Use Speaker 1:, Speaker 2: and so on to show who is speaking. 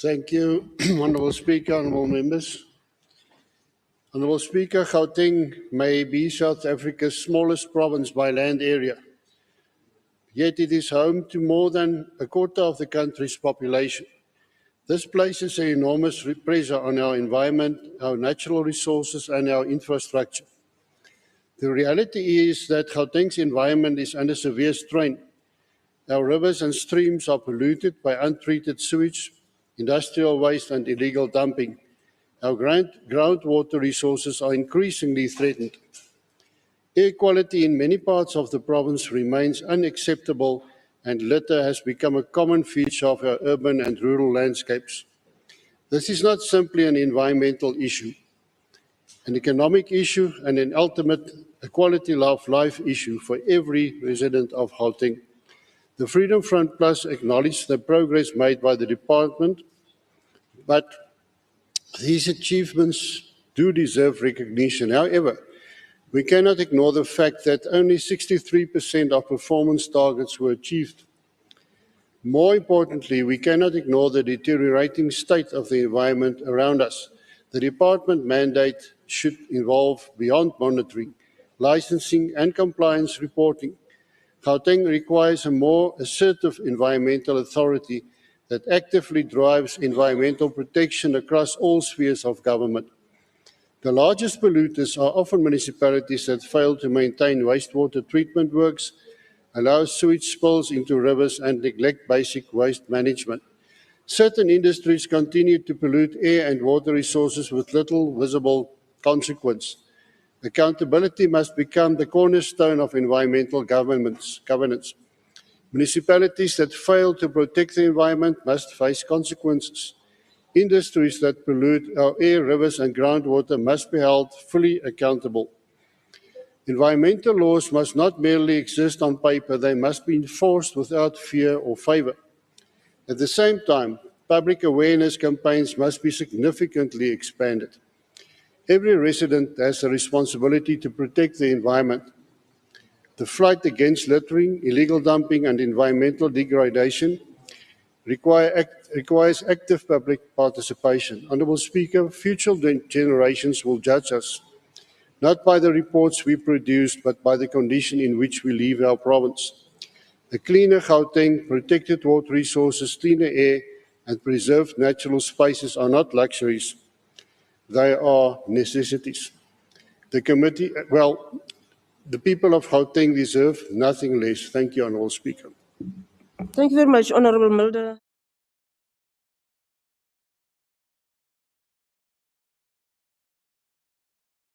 Speaker 1: Thank you, Honourable Speaker, Honourable Members. Honourable Speaker, Gauteng may be South Africa's smallest province by land area, yet it is home to more than a quarter of the country's population. This places an enormous pressure on our environment, our natural resources and our infrastructure. The reality is that Gauteng's environment is under severe strain. Our rivers and streams are polluted by untreated sewage, industrial waste and illegal dumping. Our groundwater resources are increasingly threatened. Air quality in many parts of the province remains unacceptable, and litter has become a common feature of our urban and rural landscapes. This is not simply an environmental issue, an economic issue and an ultimate quality of life issue for every resident of Gauteng. The Freedom Front Plus acknowledges the progress made by the department, but these achievements do deserve recognition. However, we cannot ignore the fact that only 63% of performance targets were achieved. More importantly, we cannot ignore the deteriorating state of the environment around us. The department mandate should involve beyond monitoring, licensing and compliance reporting. Gauteng requires a more assertive environmental authority that actively drives environmental protection across all spheres of government. The largest polluters are often municipalities that fail to maintain wastewater treatment works, allow sewage spills into rivers and neglect basic waste management. Certain industries continue to pollute air and water resources with little visible consequence. Accountability must become the cornerstone of environmental governance. Municipalities that fail to protect the environment must face consequences. Industries that pollute our air, rivers and groundwater must be held fully accountable. Environmental laws must not merely exist on paper, they must be enforced without fear or favour. At the same time, public awareness campaigns must be significantly expanded. Every resident has a responsibility to protect the environment. The fight against littering, illegal dumping and environmental degradation requires active public participation. Honourable Speaker, future generations will judge us, not by the reports we produce, but by the condition in which we live our province. A cleaner Gauteng, protected water resources, cleaner air and preserved natural spaces are not luxuries. They are necessities. The people of Gauteng deserve nothing less. Thank you, Honourable Speaker.
Speaker 2: Thank you very much, Honourable Mulder.